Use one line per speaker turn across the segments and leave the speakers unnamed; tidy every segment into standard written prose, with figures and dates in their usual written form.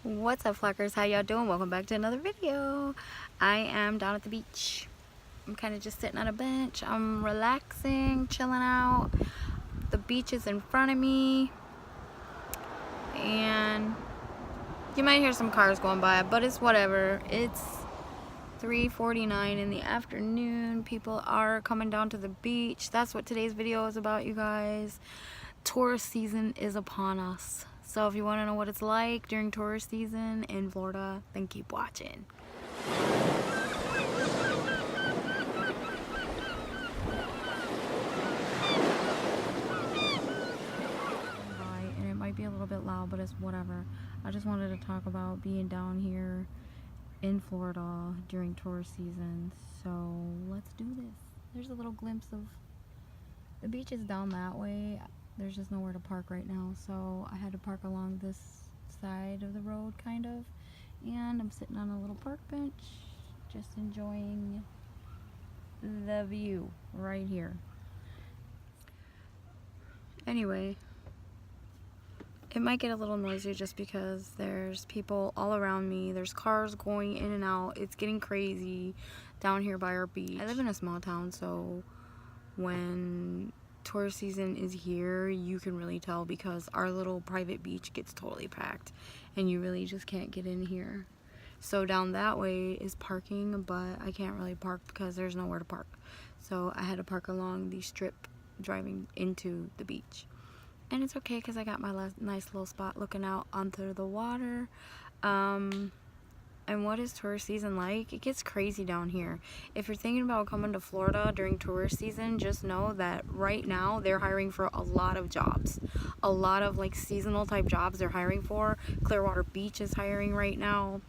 What's up, flockers? How y'all doing? Welcome back to another video. I am down at the beach. I'm kind of just sitting on a bench. I'm relaxing, chilling out. The beach is in front of me, and you might hear some cars going by, but it's whatever. It's 3:49 in the afternoon. People are coming down to the beach. That's what today's video is about, you guys. Tourist season is upon us. So if you want to know what it's like during tourist season in Florida, then keep watching. And it might be a little bit loud, but it's whatever. I just wanted to talk about being down here in Florida during tourist season. So let's do this. There's a little glimpse of the beach is down that way. There's just nowhere to park right now, so I had to park along this side of the road, kind of, and I'm sitting on a little park bench just enjoying the view right here. Anyway, it might get a little noisy just because there's people all around me. There's cars going in and out. It's getting crazy down here by our beach. I live in a small town, so when tourist season is here, you can really tell because our little private beach gets totally packed and you really just can't get in here. So down that way is parking, but I can't really park because there's nowhere to park. So I had to park along the strip driving into the beach. And it's okay because I got my nice little spot looking out onto the water. And what is tourist season like? It gets crazy down here. If you're thinking about coming to Florida during tourist season, just know that right now they're hiring for a lot of jobs. A lot of like seasonal type jobs they're hiring for. Clearwater Beach is hiring right now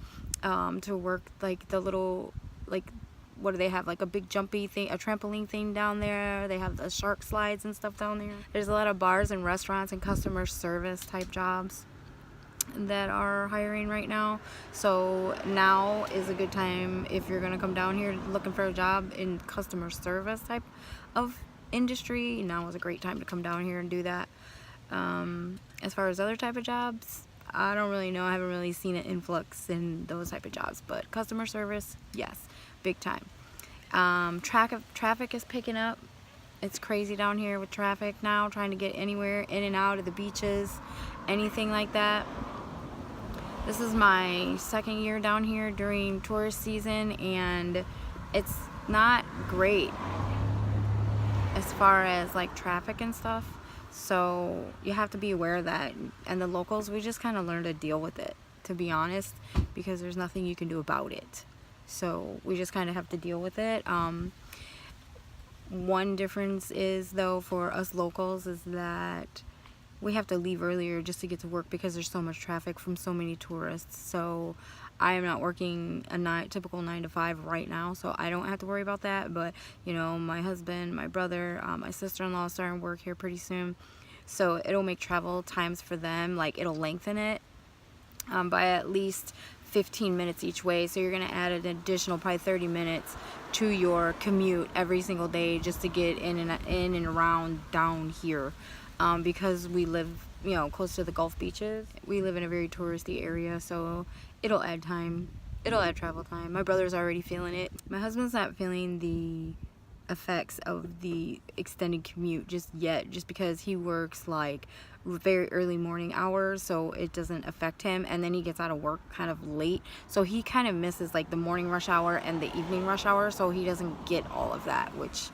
to work like the little, like, what do they have? Like a big jumpy thing, a trampoline thing down there. They have the shark slides and stuff down there. There's a lot of bars and restaurants and customer service type jobs that are hiring right now. So now is a good time if you're gonna come down here looking for a job in customer service type of industry. Now is a great time to come down here and do that. As far as other type of jobs, I don't really know. I haven't really seen an influx in those type of jobs, but customer service, yes, big time. Traffic is picking up. It's crazy down here with traffic now, trying to get anywhere in and out of the beaches, anything like that. This is my second year down here during tourist season, and it's not great as far as like traffic and stuff. So you have to be aware of that. And the locals, we just kind of learn to deal with it, to be honest, because there's nothing you can do about it. So we just kind of have to deal with it. One difference is, though, for us locals is that we have to leave earlier just to get to work because there's so much traffic from so many tourists. So I am not working a typical 9 to 5 right now, so I don't have to worry about that. But you know, my husband, my brother, my sister-in-law is starting work here pretty soon, so it'll make travel times for them, like it'll lengthen it by at least 15 minutes each way. So you're gonna add an additional probably 30 minutes to your commute every single day just to get in and around down here. Because we live, you know, close to the Gulf beaches. We live in a very touristy area, so it'll add time. It'll add travel time. My brother's already feeling it. My husband's not feeling the effects of the extended commute just yet, just because he works like very early morning hours, so it doesn't affect him, and then he gets out of work kind of late, so he kind of misses like the morning rush hour and the evening rush hour, so he doesn't get all of that, which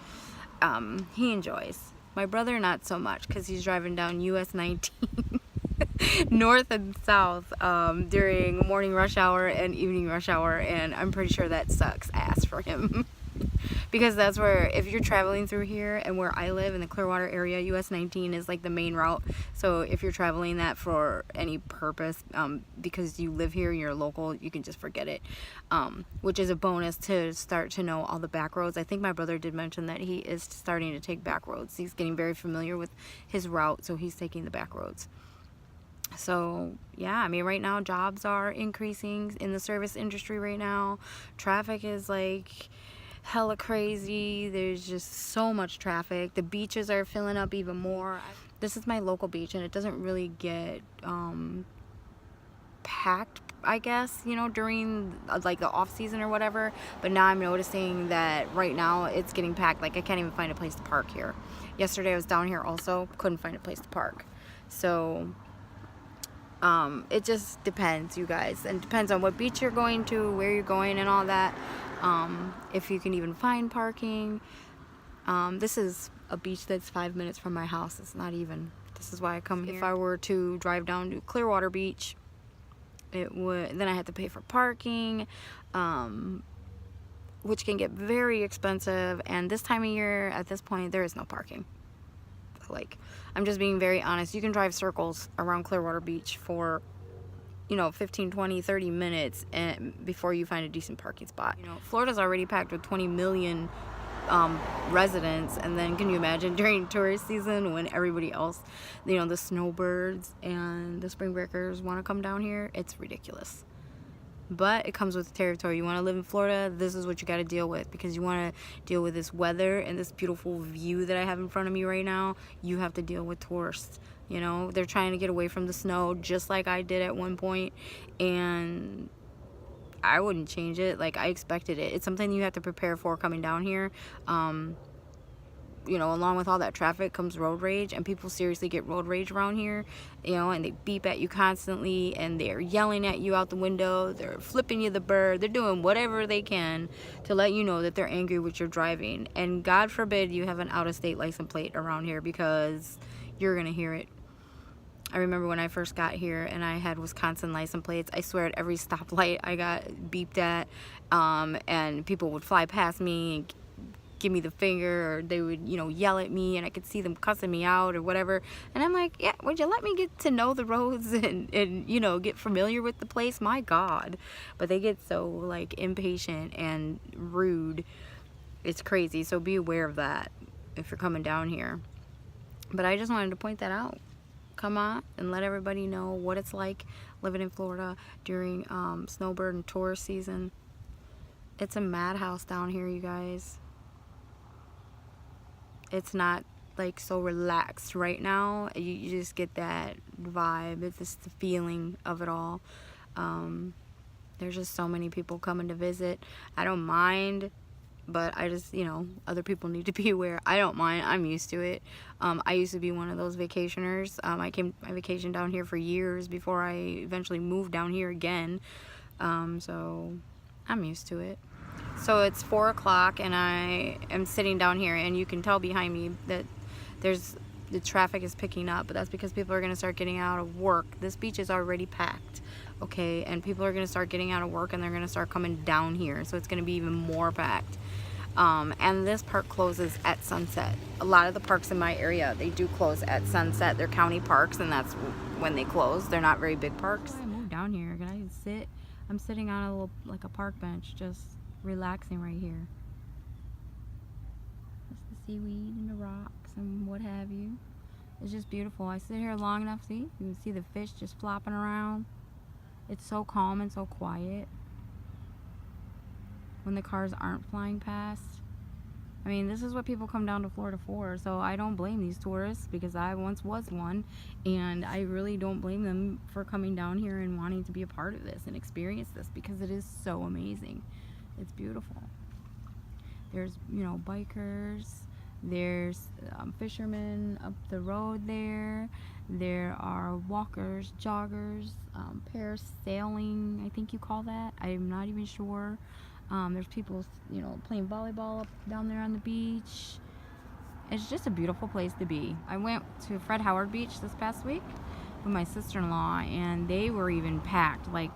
he enjoys. My brother not so much, because he's driving down US 19 north and south during morning rush hour and evening rush hour, and I'm pretty sure that sucks ass for him. Because that's where, if you're traveling through here, and where I live in the Clearwater area, US 19 is like the main route. So if you're traveling that for any purpose, because you live here and you're local, you can just forget it. Which is a bonus to start to know all the back roads. I think my brother did mention that he is starting to take back roads. He's getting very familiar with his route, so he's taking the back roads. So yeah, I mean, right now jobs are increasing in the service industry right now. Traffic is like hella crazy. There's just so much traffic. The beaches are filling up even more. This is my local beach, and it doesn't really get packed I guess, you know, during like the off season or whatever. But now I'm noticing that right now it's getting packed. Like, I can't even find a place to park here. Yesterday I was down here also, couldn't find a place to park. So it just depends, you guys, and depends on what beach you're going to, where you're going, and all that. If you can even find parking. This is a beach that's 5 minutes from my house. It's not even. This is why I come here. If I were to drive down to Clearwater Beach, then I had to pay for parking, which can get very expensive. And this time of year, at this point, there is no parking. Like, I'm just being very honest. You can drive circles around Clearwater Beach for, you know, 15, 20, 30 minutes before you find a decent parking spot. You know, Florida's already packed with 20 million residents, and then can you imagine during tourist season when everybody else, you know, the snowbirds and the spring breakers want to come down here? It's ridiculous. But it comes with the territory. You want to live in Florida, this is what you got to deal with, because you want to deal with this weather and this beautiful view that I have in front of me right now. You have to deal with tourists. You know, they're trying to get away from the snow just like I did at one point, and I wouldn't change it. Like, I expected it. It's something you have to prepare for coming down here. You know, along with all that traffic comes road rage, and people seriously get road rage around here, you know, and they beep at you constantly, and they're yelling at you out the window, they're flipping you the bird, they're doing whatever they can to let you know that they're angry with your driving. And God forbid you have an out-of-state license plate around here, because you're gonna hear it. I remember when I first got here and I had Wisconsin license plates, I swear at every stoplight I got beeped at, and people would fly past me and give me the finger, or they would, you know, yell at me, and I could see them cussing me out or whatever. And I'm like, yeah, would you let me get to know the roads and you know, get familiar with the place? My God. But they get so, like, impatient and rude. It's crazy. So be aware of that if you're coming down here. But I just wanted to point that out. Come on and let everybody know what it's like living in Florida during snowbird and tourist season. It's a madhouse down here, you guys. It's not like so relaxed right now. You just get that vibe. It's just the feeling of it all. There's just so many people coming to visit. I don't mind, but I just, you know, other people need to be aware. I don't mind. I'm used to it. I used to be one of those vacationers. I vacationed down here for years before I eventually moved down here again. So I'm used to it. So it's 4 o'clock and I am sitting down here, and you can tell behind me that the traffic is picking up, but that's because people are going to start getting out of work. This beach is already packed, okay, and people are going to start getting out of work, and they're going to start coming down here, so it's going to be even more packed. And this park closes at sunset. A lot of the parks in my area, they do close at sunset. They're county parks, and that's when they close. They're not very big parks. I moved down here. Can I sit? I'm sitting on a little, like a park bench, just relaxing right here. Just the seaweed and the rocks and what have you. It's just beautiful. I sit here long enough, see? You can see the fish just flopping around. It's so calm and so quiet when the cars aren't flying past. I mean, this is what people come down to Florida for, so I don't blame these tourists, because I once was one, and I really don't blame them for coming down here and wanting to be a part of this and experience this, because it is so amazing. It's beautiful. There's, you know, bikers, there's fishermen up the road there, there are walkers, joggers, parasailing, I think you call that, I'm not even sure. There's people, you know, playing volleyball up down there on the beach. It's just a beautiful place to be. I went to Fred Howard Beach this past week with my sister-in-law, and they were even packed, like,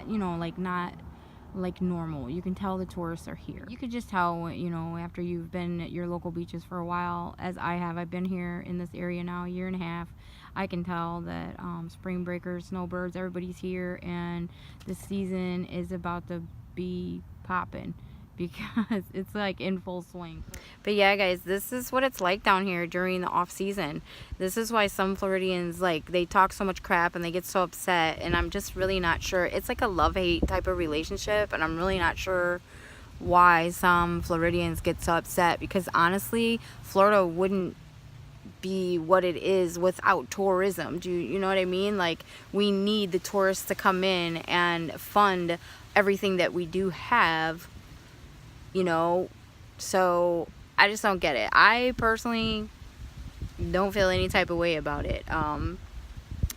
you know, like not like normal. You can tell the tourists are here. You could just tell, you know, after you've been at your local beaches for a while, as I have. I've been here in this area now a year and a half. I can tell that spring breakers, snowbirds, everybody's here, and the season is about to be popping, because it's like in full swing. But yeah, guys, this is what it's like down here during the off season. This is why some Floridians, like, they talk so much crap and they get so upset, and I'm just really not sure. It's like a love-hate type of relationship, and I'm really not sure why some Floridians get so upset, because honestly, Florida wouldn't be what it is without tourism. Do you know what I mean? Like, we need the tourists to come in and fund everything that we do have, you know. So I just don't get it. I personally don't feel any type of way about it.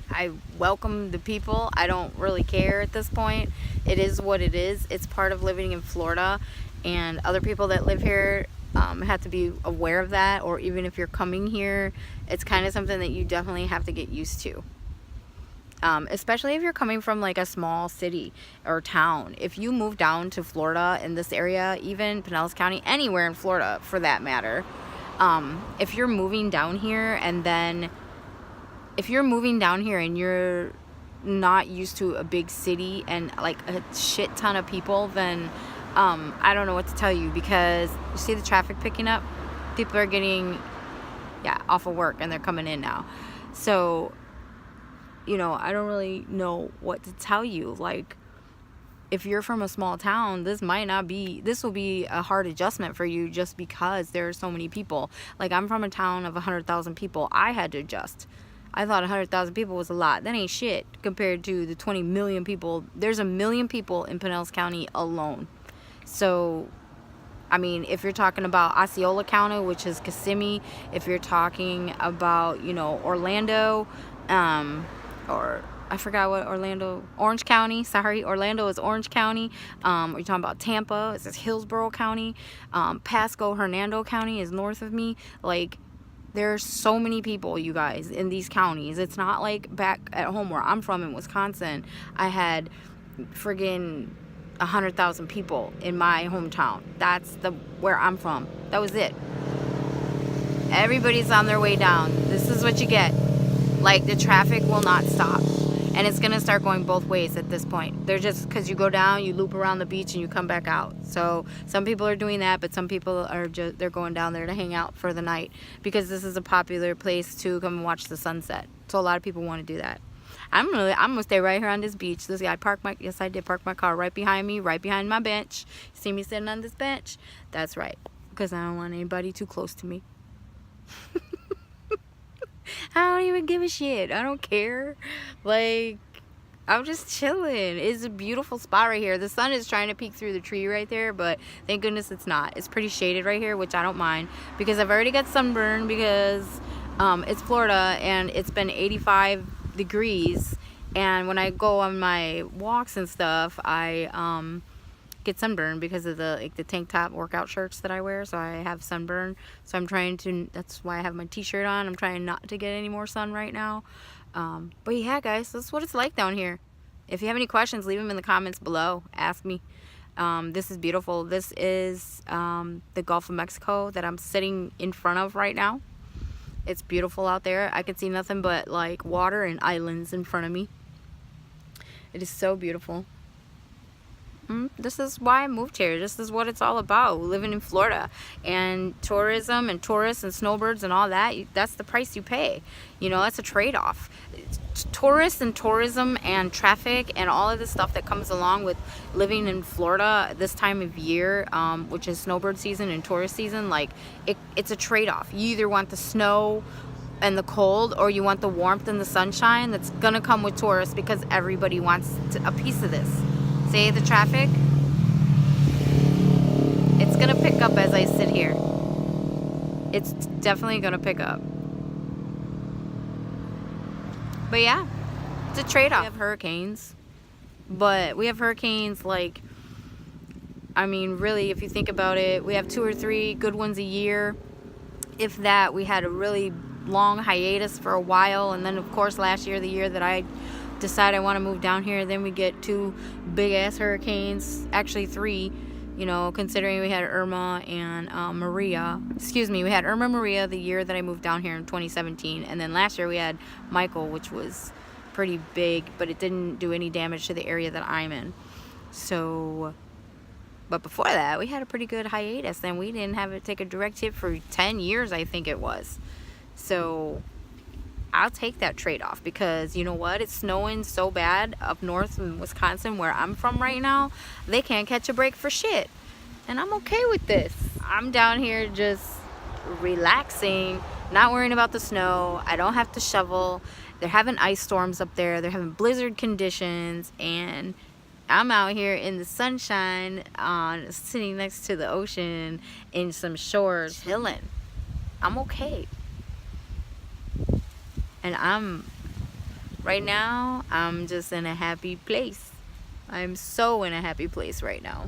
I welcome the people. I don't really care at this point. It is what it is. It's part of living in Florida, and other people that live here have to be aware of that. Or even if you're coming here, it's kind of something that you definitely have to get used to. Especially if you're coming from like a small city or town. If you move down to Florida in this area, even Pinellas County, anywhere in Florida for that matter, if you're moving down here and then if you're moving down here and you're not used to a big city and like a shit ton of people, then I don't know what to tell you, because you see the traffic picking up. People are getting off of work and they're coming in now. So, you know, I don't really know what to tell you. Like, if you're from a small town, this will be a hard adjustment for you, just because there are so many people. Like, I'm from a town of 100,000 people. I had to adjust. I thought 100,000 people was a lot. That ain't shit compared to the 20 million people. There's 1 million people in Pinellas County alone. So, I mean, if you're talking about Osceola County, which is Kissimmee, if you're talking about, you know, Orlando, or I forgot what Orange County, sorry, Orlando is Orange County. We're talking about Tampa, it's Hillsborough County. Pasco, Hernando County is north of me. Like, there's so many people, you guys, in these counties. It's not like back at home where I'm from in Wisconsin, I had friggin' 100,000 people in my hometown. That's where I'm from. That was it. Everybody's on their way down. This is what you get. Like, the traffic will not stop. And it's going to start going both ways at this point. They're just, because you go down, you loop around the beach, and you come back out. So some people are doing that, but some people are just, they're going down there to hang out for the night, because this is a popular place to come and watch the sunset. So a lot of people want to do that. I'm going to stay right here on this beach. I did park my car right behind me, right behind my bench. See me sitting on this bench? That's right. Because I don't want anybody too close to me. I don't even give a shit. I don't care. Like, I'm just chilling. It's a beautiful spot right here. The sun is trying to peek through the tree right there, but thank goodness it's not. It's pretty shaded right here, which I don't mind, because I've already got sunburn, because it's Florida and it's been 85 degrees, and when I go on my walks and stuff, I get sunburned because of the tank top workout shirts that I wear. So I have sunburn, so I'm trying to, that's why I have my t-shirt on. I'm trying not to get any more sun right now. But yeah, guys, that's what it's like down here. If you have any questions, leave them in the comments below. Ask me. This is beautiful. This is the Gulf of Mexico that I'm sitting in front of right now. It's beautiful out there. I can see nothing but like water and islands in front of me. It is so beautiful. This is why I moved here. This is what it's all about, living in Florida. And tourism and tourists and snowbirds and all that, that's the price you pay. You know, that's a trade-off. Tourists and tourism and traffic and all of the stuff that comes along with living in Florida this time of year, which is snowbird season and tourist season, like, it's a trade-off. You either want the snow and the cold, or you want the warmth and the sunshine that's gonna come with tourists, because everybody wants a piece of this. See the traffic? It's gonna pick up as I sit here. It's definitely gonna pick up. But yeah, it's a trade-off. We have hurricanes, but we have hurricanes like, I mean, really, if you think about it, we have 2 or 3 good ones a year. If that, we had a really long hiatus for a while, and then of course last year, the year that I decide I want to move down here, then we get 2 big ass hurricanes, actually 3, you know, considering we had Irma and Maria. Excuse me, we had Irma, Maria the year that I moved down here in 2017, and then last year we had Michael, which was pretty big, but it didn't do any damage to the area that I'm in. So, but before that, we had a pretty good hiatus, and we didn't have it take a direct hit for 10 years, I think it was. So I'll take that trade-off, because you know what, it's snowing so bad up north in Wisconsin where I'm from right now, they can't catch a break for shit, and I'm okay with this. I'm down here just relaxing Not worrying about the snow. I don't have to shovel. They're having ice storms up there. They're having blizzard conditions, and I'm out here in the sunshine, sitting next to the ocean in some shorts, chilling. I'm okay. And right now, I'm just in a happy place. I'm so in a happy place right now.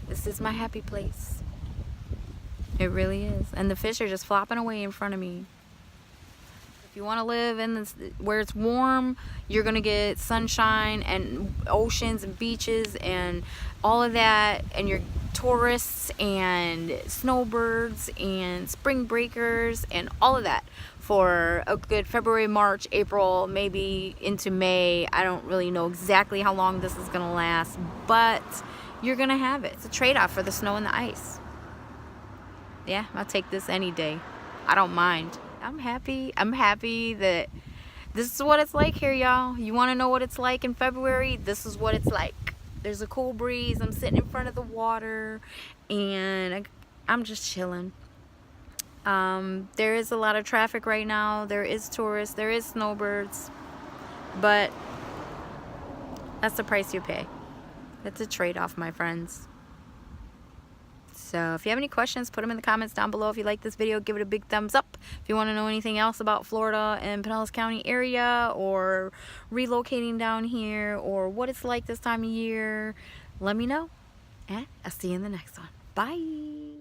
This is my happy place. It really is. And the fish are just flopping away in front of me. If you want to live in this, where it's warm, you're going to get sunshine and oceans and beaches and all of that, and your tourists and snowbirds and spring breakers and all of that for a good February, March, April, maybe into May. I don't really know exactly how long this is going to last, but you're going to have it. It's a trade-off for the snow and the ice. Yeah, I'll take this any day. I don't mind. I'm happy. I'm happy that this is what it's like here, y'all. You want to know what it's like in February? This is what it's like. There's a cool breeze. I'm sitting in front of the water, and I'm just chilling. There is a lot of traffic right now. There is tourists. There is snowbirds. But that's the price you pay. It's a trade-off, my friends. So if you have any questions, put them in the comments down below. If you like this video, give it a big thumbs up. If you want to know anything else about Florida and Pinellas County area, or relocating down here, or what it's like this time of year, let me know. And I'll see you in the next one. Bye.